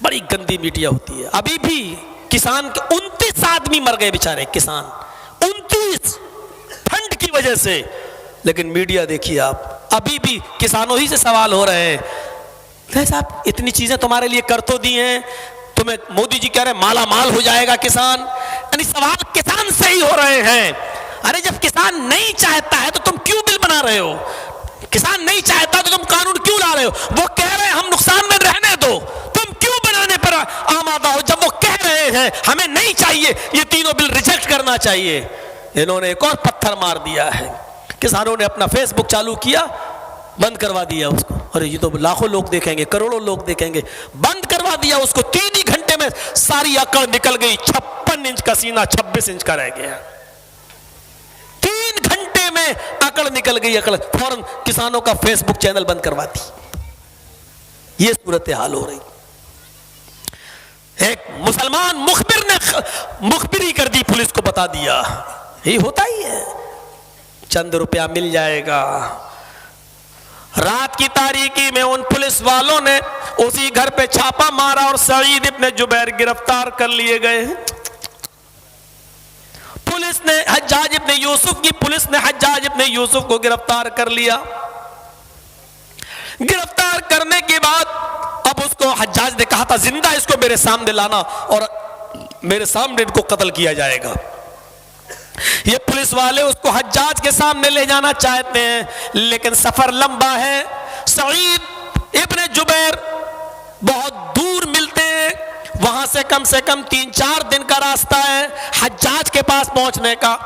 بڑی گندی میڈیا ہوتی ہے. ابھی بھی کسان کے 29 آدمی مر گئے بیچارے کسان, 29 ٹھنڈ کی وجہ سے. لیکن میڈیا دیکھیے آپ, ابھی بھی کسانوں ہی سے سوال ہو رہے ہیں. صاحب اتنی چیزیں تمہارے لیے کر تو دی ہیں, تمہیں مودی جی کہہ رہے ہیں مالا مال ہو جائے گا کسان. یعنی سوال کسان سے ہی ہو رہے ہیں. ارے جب کسان نہیں چاہتا ہے تو تم کیوں بل بنا رہے ہو؟ کسان نہیں چاہتا تو تم قانون کیوں لا رہے ہو؟ وہ کہہ رہے ہیں ہم نقصان میں رہنے دو, تم کیوں بنانے پر آمادہ ہو جب وہ کہہ رہے ہیں ہمیں نہیں چاہیے, یہ تینوں بل ریجیکٹ کرنا چاہیے. انہوں نے ایک اور پتھر مار دیا ہے. کسانوں نے اپنا فیس بک چالو کیا, بند کروا دیا اس کو. ارے یہ تو لاکھوں لوگ دیکھیں گے, کروڑوں لوگ دیکھیں گے. بند کروا دیا اس کو. 3 ہی گھنٹے میں ساری اکڑ نکل گئی. 56 انچ کا سینہ 26 انچ کا رہ گیا. 3 گھنٹے میں اکڑ نکل گئی. اکڑ فوراً کسانوں کا فیس بک چینل بند کروا دی. یہ صورتحال ہو رہی. ایک مسلمان مخبر نے مخبری کر دی, پولیس کو بتا دیا. یہ ہوتا ہی ہے, چند روپیہ مل جائے گا. رات کی تاریکی میں ان پولیس والوں نے اسی گھر پہ چھاپا مارا اور سعید ابن جبیر گرفتار کر لیے گئے. پولیس نے حجاج ابن یوسف کو گرفتار کر لیا. گرفتار کرنے کے بعد اب اس کو حجاج نے کہا تھا زندہ اس کو میرے سامنے لانا اور میرے سامنے ان کو قتل کیا جائے گا. یہ پولیس والے اس کو حجاج کے سامنے لے جانا چاہتے ہیں, لیکن سفر لمبا ہے. سعید ابن جبیر بہت دور ملتے ہیں, وہاں سے کم 3-4 دن کا راستہ ہے حجاج کے پاس پہنچنے کا.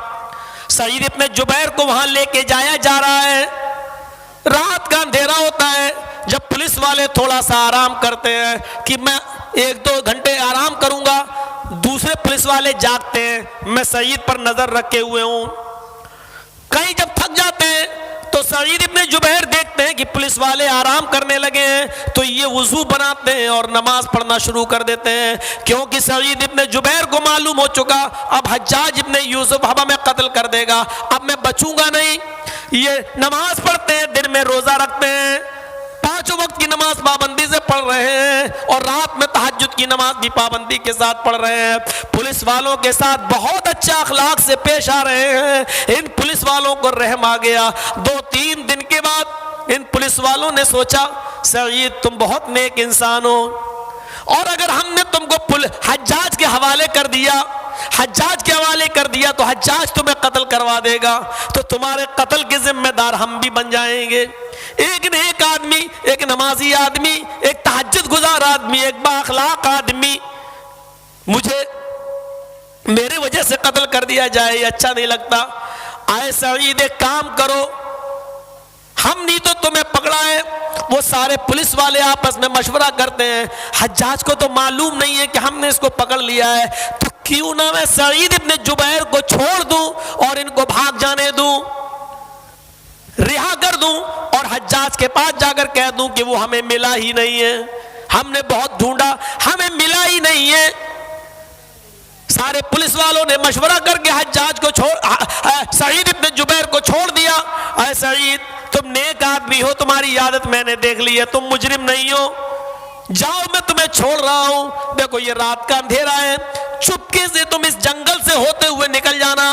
سعید ابن جبیر کو وہاں لے کے جایا جا رہا ہے. رات کا اندھیرا ہوتا ہے. جب پولیس والے تھوڑا سا آرام کرتے ہیں کہ میں 1-2 گھنٹے آرام کروں گا, دوسرے پولیس والے جاگتے ہیں. میں سعید پر نظر رکھے ہوئے ہوں. کہیں جب تھک جاتے ہیں تو سعید ابن جبیر دیکھتے ہیں کہ پولیس والے آرام کرنے لگے ہیں, تو یہ وضو بناتے ہیں اور نماز پڑھنا شروع کر دیتے ہیں. کیونکہ سعید ابن جبیر کو معلوم ہو چکا اب حجاج ابن یوسف اب ہمیں قتل کر دے گا, اب میں بچوں گا نہیں. یہ نماز پڑھتے ہیں, دن میں روزہ رکھتے ہیں, 5 وقت کی نماز پابندی سے پڑھ رہے ہیں, اور رات میں تہجد کی نماز بھی پابندی کے ساتھ پڑھ رہے ہیں. پولیس والوں کے ساتھ بہت اچھا اخلاق سے پیش آ رہے ہیں. ان پولیس والوں کو رحم آ گیا. 2-3 دن کے بعد ان پولیس والوں نے سوچا سعید تم بہت نیک انسان ہو, اور اگر ہم نے تم کو حجاج کے حوالے کر دیا تو حجاج تمہیں قتل کروا دے گا, تو تمہارے قتل کے ذمہ دار ہم بھی بن جائیں گے. ایک نیک آدمی, ایک نمازی آدمی, ایک تہجد گزار آدمی, ایک با اخلاق آدمی, مجھے میرے وجہ سے قتل کر دیا جائے, یہ اچھا نہیں لگتا. آئے سعید ایک کام کرو, ہم نہیں تو تمہیں پکڑا ہے. وہ سارے پولیس والے آپس میں مشورہ کرتے ہیں, حجاج کو تو معلوم نہیں ہے کہ ہم نے اس کو پکڑ لیا ہے, تو کیوں نہ میں سعید ابن جبیر کو چھوڑ دوں اور ان کو بھاگ جانے دوں, رہا کر دوں, اور حجاج کے پاس جا کر کہہ دوں کہ وہ ہمیں ملا ہی نہیں ہے, ہم نے بہت ڈھونڈا ہمیں ملا ہی نہیں ہے. سارے پولیس والوں نے مشورہ کر کے حجاج کو سعید ابن جبیر کو چھوڑ دیا. اے سعید تم نیک آدمی ہو, تمہاری عادت میں نے دیکھ لی ہے, تم مجرم نہیں ہو, جاؤ میں تمہیں چھوڑ رہا ہوں. دیکھو یہ رات کا اندھیرا ہے, چپکے سے تم اس جنگل سے ہوتے ہوئے نکل جانا,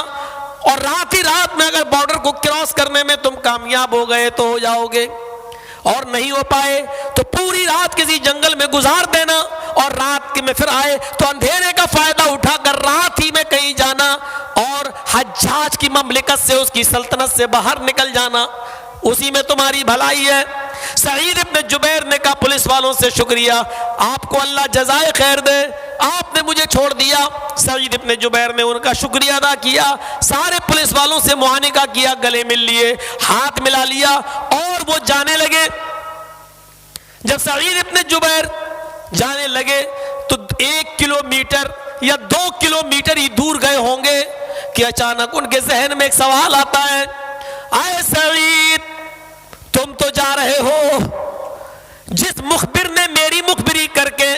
اور رات ہی رات میں اگر بارڈر کو کراس کرنے میں تم کامیاب ہو گئے تو ہو جاؤ گے, اور نہیں ہو پائے تو پوری رات کسی جنگل میں گزار دینا, اور رات میں پھر آئے تو اندھیرے کا فائدہ اٹھا کر رات ہی میں کہیں جانا, اور حجاج کی مملکت سے, اس کی سلطنت سے باہر نکل جانا, اسی میں تمہاری بھلائی ہے. سعید ابن جبیر نے کہا پولیس والوں سے شکریہ, آپ کو اللہ جزائے خیر دے, آپ نے مجھے چھوڑ دیا. سعید ابن جبیر نے ان کا شکریہ ادا کیا, سارے پولیس والوں سے معانقہ کیا, گلے مل لیے, ہاتھ ملا لیا, اور وہ جانے لگے. جب سعید ابن جبیر جانے لگے تو 1 کلومیٹر یا 2 کلومیٹر ہی دور گئے ہوں گے کہ اچانک ان کے ذہن میں ایک سوال آتا ہے, اے سعید تم تو جا رہے ہو, جس مخبر نے میری مخبری کر کے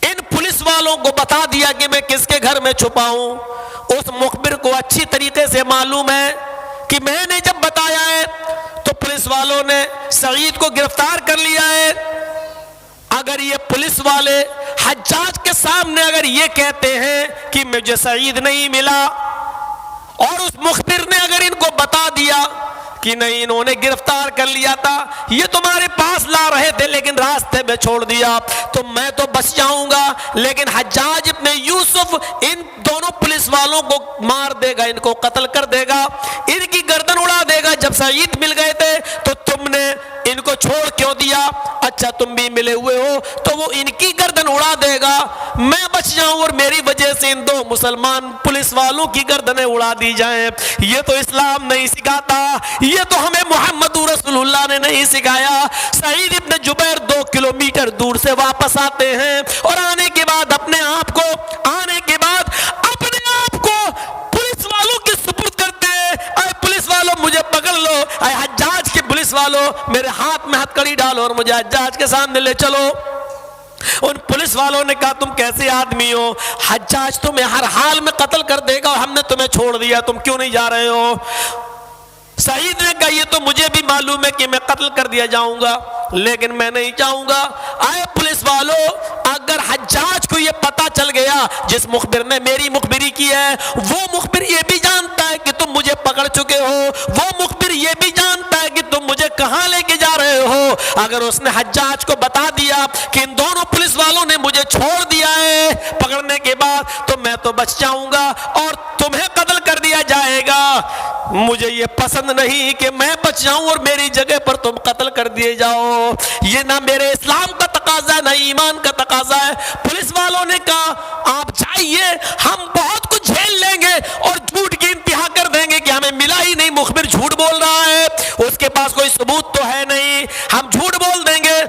ان پولیس والوں کو بتا دیا کہ میں کس کے گھر میں چھپا ہوں, اس مخبر کو اچھی طریقے سے معلوم ہے کہ میں نے جب بتایا ہے تو پولیس والوں نے سعید کو گرفتار کر لیا ہے. اگر یہ پولیس والے حجاج کے سامنے اگر یہ کہتے ہیں کہ مجھے سعید نہیں ملا، اور اس مخبر نے اگر ان کو بتا دیا کہ نہیں انہوں نے گرفتار کر لیا تھا، یہ تمہارے پاس لا رہے تھے لیکن راستے میں چھوڑ دیا، تو میں تو بچ جاؤں گا، لیکن حجاج ابن یوسف ان دونوں پولیس والوں کو مار دے گا، ان کو قتل کر دے گا، ان کی گردن اڑا دے گا۔ جب سعید مل گئے تھے تو تم نے ان کو چھوڑ کیوں دیا؟ اچھا تم بھی ملے ہوئے ہو تو وہ ان کی گردن اڑا دے گا، میں بچ جاؤں اور میری وجہ سے ان دو مسلمان پولیس والوں کی گردنیں اڑا دی جائیں۔ یہ تو اسلام نہیں سکھاتا، یہ تو ہمیں محمد رسول اللہ نے نہیں سکھایا۔ سعید ابن جبیر 2 کلومیٹر دور سے واپس آتے ہیں اور آنے کے بعد اپنے آپ کو پولیس والوں کے سپرد کرتے ہیں، اے پولیس والوں مجھے پکڑ لو، اے حجاج کے پولیس والوں میرے ہاتھ میں ہتھکڑی ڈالو اور مجھے حجاج کے سامنے لے چلو۔ ان پولیس والوں نے کہا تم کیسے آدمی ہو، حجاج تمہیں ہر حال میں قتل کر دے گا اور ہم نے تمہیں چھوڑ دیا، تم کیوں نہیں جا رہے ہو؟ سعید نے کہا یہ تو مجھے بھی معلوم ہے کہ میں قتل کر دیا جاؤں گا لیکن میں نہیں چاہوں گا۔ آئے پولیس والوں، اگر حجاج کو یہ پتا چل گیا جس مخبر نے میری مخبری کی ہے، وہ مخبر یہ بھی جانتا ہے کہ تم مجھے پکڑ چکے ہو، وہ مخبر یہ بھی جانتا ہے کہ تم مجھے کہاں لے کے جا رہے ہو، اگر اس نے حجاج کو بتا دیا کہ ان دونوں پولیس والوں نے مجھے چھوڑ دیا ہے پکڑنے کے بعد، تو میں تو بچ جاؤں گا اور تمہیں قتل کر دیا جائے گا۔ مجھے یہ پسند نہیں کہ میں بچ جاؤں اور میری جگہ پر تم قتل کر دیے جاؤ، یہ نہ میرے اسلام کا تقاضا ہے نہ ایمان کا تقاضا ہے۔ پولیس والوں نے کہا آپ جائیے، ہم بہت کچھ جھیل لیں گے اور جھوٹ کی انتہا کر دیں گے کہ ہمیں ملا ہی نہیں، مخبر جھوٹ بول رہا ہے، اس کے پاس کوئی ثبوت تو ہے نہیں، ہم جھوٹ بول دیں گے۔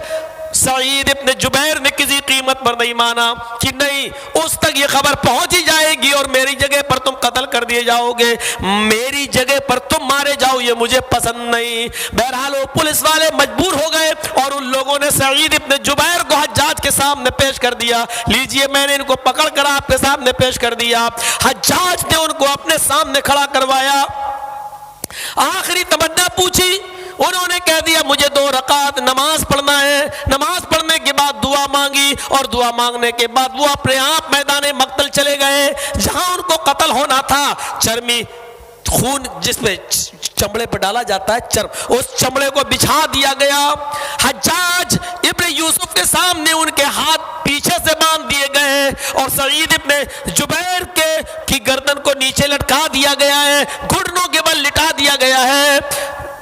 سعید ابن جبیر نے کسی قیمت پر نہیں مانا کہ نہیں، اس تک یہ خبر پہنچ ہی جائے گی اور میری جگہ پر تم قتل کر دیے جاؤ گے، میری جگہ پر تم مارے جاؤ، یہ مجھے پسند نہیں۔ بہرحال وہ پولیس والے مجبور ہو گئے اور ان لوگوں نے سعید ابن جبیر کو حجاج کے سامنے پیش کر دیا، لیجئے میں نے ان کو پکڑ کر آپ کے سامنے پیش کر دیا۔ حجاج نے ان کو اپنے سامنے کھڑا کروایا، آخری تمنا پوچھی، انہوں نے کہہ دیا مجھے 2 رکعت نماز پڑھنا ہے، نماز پڑھنے کے بعد دعا مانگی اور دعا مانگنے کے بعد وہ اپنے آپ میدان مقتل چلے گئے جہاں ان کو قتل ہونا تھا۔ چرمی خون جس میں چمڑے پر ڈالا جاتا ہے چرم، اس چمڑے کو بچھا دیا گیا۔ حجاج ابن یوسف کے سامنے ان کے ہاتھ پیچھے سے باندھ دیے گئے اور سعید ابن جبیر کی گردن کو نیچے لٹکا دیا گیا ہے، گھٹنوں کے بل لٹا دیا گیا ہے،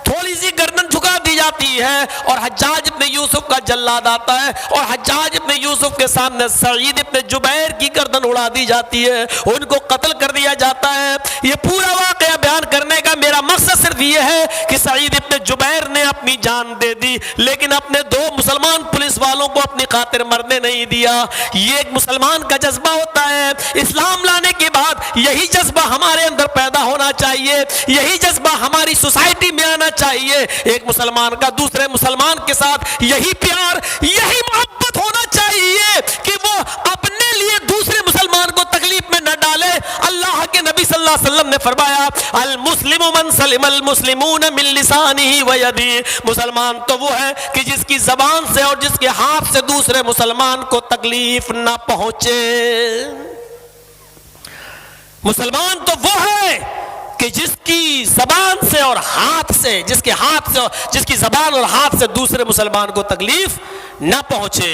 تھوڑی سی گردن جھکا دی جاتی ہے اور حجاج ابن یوسف کا جلاد آتا ہے اور حجاج ابن یوسف کے سامنے سعید ابن جبیر کی گردن اڑا دی جاتی ہے، ان کو قتل کر دیا جاتا ہے۔ یہ پورا واقعہ بیان کرنے کا میرا مقصد صرف یہ ہے کہ سعید ابن جبیر نے اپنی جان دے دی لیکن اپنے 2 مسلمان پولیس والوں کو اپنی خاطر مرنے نہیں دیا۔ یہ ایک مسلمان کا جذبہ ہوتا ہے، اسلام لانے کے بعد یہی جذبہ ہمارے اندر پیدا ہونا چاہیے، یہی جذبہ ہماری سوسائٹی میں آنا چاہیے، ایک مسلمان کا دوسرے مسلمان کے ساتھ یہی پیار، یہی محبت ہونا چاہیے کہ وہ اپنے لیے دوسرے مسلمان کو تکلیف میں نہ ڈالے۔ اللہ کے نبی صلی اللہ علیہ وسلم نے فرمایا المسلم من سلم المسلمون من لسانه ويده، مسلمان تو وہ ہے کہ جس کی زبان سے اور جس کے ہاتھ سے دوسرے مسلمان کو تکلیف نہ پہنچے۔ مسلمان تو وہ ہے کہ جس کی زبان سے اور ہاتھ سے، جس کی زبان اور ہاتھ سے دوسرے مسلمان کو تکلیف نہ پہنچے۔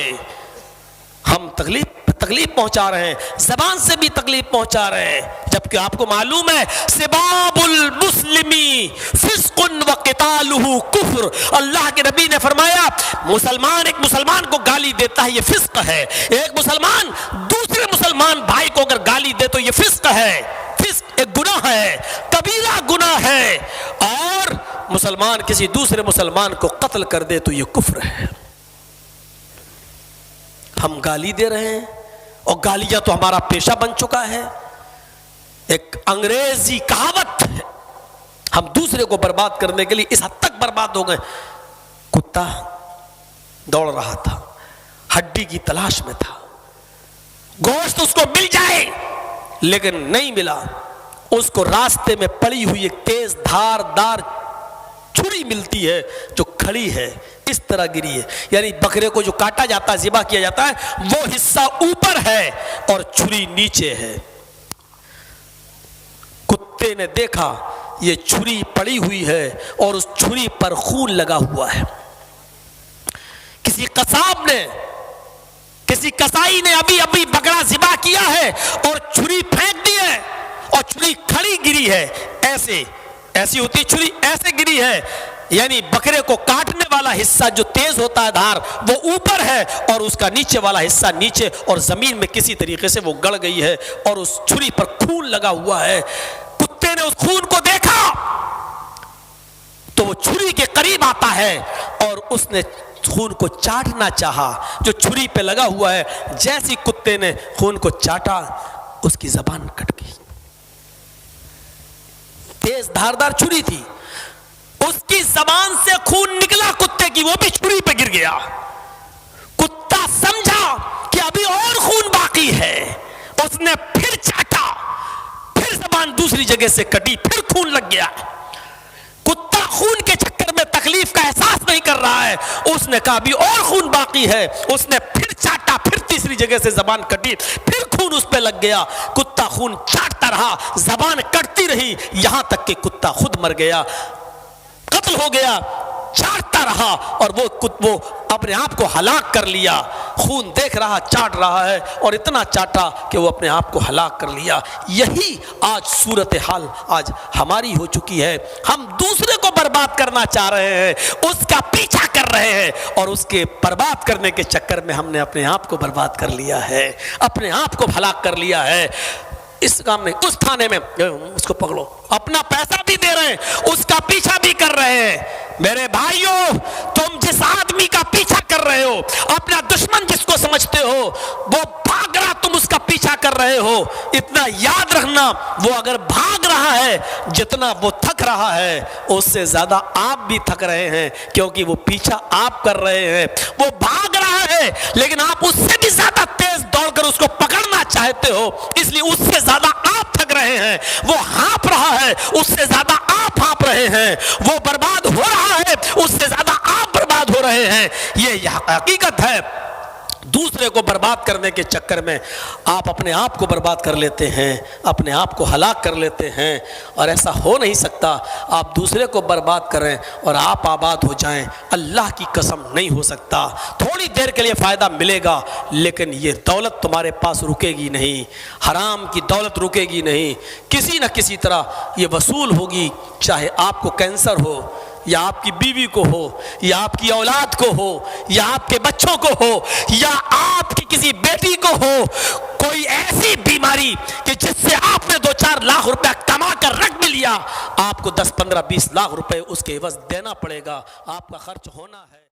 ہم تکلیف پہنچا رہے ہیں، زبان سے بھی تکلیف پہنچا رہے ہیں، جبکہ آپ کو معلوم ہے سباب المسلمی فسق وقتالہ کفر، اللہ کے نبی نے فرمایا ایک مسلمان کو گالی دیتا ہے یہ فسق ہے، ایک مسلمان دوسرے مسلمان بھائی کو اگر گالی دے تو یہ فسق ہے، فسق ایک گناہ ہے، کبیرہ گناہ ہے، اور مسلمان کسی دوسرے مسلمان کو قتل کر دے تو یہ کفر ہے۔ ہم گالی دے رہے ہیں اور گالیاں تو ہمارا پیشہ بن چکا ہے، ایک انگریزی کہاوت ہے، ہم دوسرے کو برباد کرنے کے لیے اس حد تک برباد ہو گئے۔ کتا دوڑ رہا تھا، ہڈی کی تلاش میں تھا، گوشت اس کو مل جائے لیکن نہیں ملا، اس کو راستے میں پڑی ہوئی ایک تیز دھار دار چھری ملتی ہے جو کھڑی ہے، اس طرح گری ہے. یعنی بکرے کو جو کاٹا جاتا ہے، ذبح کیا جاتا ہے، وہ حصہ اوپر ہے اور چھری نیچے ہے. کتے نے دیکھا یہ چھری پڑی ہوئی ہے اور اس چھری پر خون لگا ہوا ہے. کسی قصاب نے، کسی کسائی نے ابھی بکرا ذبح کیا ہے اور چھری پھینک دی ہے اور چھری کھڑی گری ہے. ایسی ہوتی چھری، ایسے گری ہے. یعنی بکرے کو کاٹنے والا حصہ جو تیز ہوتا ہے دھار، وہ اوپر ہے اور اس کا نیچے والا حصہ نیچے، اور زمین میں کسی طریقے سے وہ گڑ گئی ہے اور اس چھری پر خون لگا ہوا ہے. کتے نے اس خون کو دیکھا تو وہ چھری کے قریب آتا ہے اور اس نے خون کو چاٹنا چاہا جو چھری پہ لگا ہوا ہے. جیسی کتے نے خون کو چاٹا، اس کی زبان کٹ گئی. تیز دھاردار چھری تھی، اس کی زبان سے خون نکلا کتے کی، وہ بھی چھری پہ گر گیا. کتا سمجھا کہ ابھی اور خون باقی ہے، اس نے پھر چاٹا، پھر زبان دوسری جگہ سے کٹی، پھر خون لگ گیا. کتا خون کے چکر میں تکلیف کا احساس نہیں کر رہا ہے. اس نے کہا ابھی اور خون باقی ہے، اس نے پھر چاٹا، پھر تیسری جگہ سے زبان کٹی، پھر خون اس پہ لگ گیا. کتا خون چاٹتا رہا، زبان کٹتی رہی، یہاں تک کہ کتا خود مر گیا، قتل ہو گیا. چاٹتا رہا اور وہ اپنے آپ کو ہلاک کر لیا. خون دیکھ رہا، چاٹ رہا ہے اور اتنا چاٹا کہ وہ اپنے آپ کو ہلاک کر لیا. یہی آج صورتحال آج ہماری ہو چکی ہے. ہم دوسرے کو برباد کرنا چاہ رہے ہیں، اس کا پیچھا کر رہے ہیں، اور اس کے برباد کرنے کے چکر میں ہم نے اپنے آپ کو برباد کر لیا ہے، اپنے آپ کو ہلاک کر لیا ہے. اس کام میں، اس تھانے میں اس کو پکڑو، اپنا پیسہ بھی دے رہے ہیں، اس کا پیچھا بھی کر رہے ہیں. میرے بھائیوں، تم جس آدمی کا پیچھا کر رہے ہو، اپنا دشمن جس کو سمجھتے ہو، وہ بھاگ رہا، تم اس کا پیچھا کر رہے ہو. اتنا یاد رکھنا، وہ اگر بھاگ رہا ہے، جتنا وہ تھک رہا ہے اس سے زیادہ آپ بھی تھک رہے ہیں، کیونکہ وہ پیچھا آپ کر رہے ہیں. وہ بھاگ رہا ہے لیکن آپ اس سے بھی زیادہ تیز دوڑ کر اس کو پکڑنا چاہتے ہو، اس لیے اس سے زیادہ آپ تھک رہے ہیں. وہ ہانپ رہا ہے، اس سے زیادہ آپ ہانپ رہے ہیں. وہ برباد ہو رہا ہے، اس سے زیادہ آپ برباد ہو رہے ہیں. یہ حقیقت ہے. دوسرے کو برباد کرنے کے چکر میں آپ اپنے آپ کو برباد کر لیتے ہیں، اپنے آپ کو ہلاک کر لیتے ہیں، اور ایسا ہو نہیں سکتا. آپ دوسرے کو برباد کریں اور آپ آباد ہو جائیں، اللہ کی قسم نہیں ہو سکتا. تھوڑی دیر کے لیے فائدہ ملے گا، لیکن یہ دولت تمہارے پاس رکے گی نہیں، حرام کی دولت رکے گی نہیں. کسی نہ کسی طرح یہ وصول ہوگی، چاہے آپ کو کینسر ہو، یا آپ کی بیوی کو ہو، یا آپ کی اولاد کو ہو، یا آپ کے بچوں کو ہو، یا آپ کی کسی بیٹی کو ہو. کوئی ایسی بیماری کہ جس سے آپ نے 2-4 لاکھ روپے کما کر رکھ بھی لیا، آپ کو 10-15-20 لاکھ روپے اس کے عوض دینا پڑے گا. آپ کا خرچ ہونا ہے.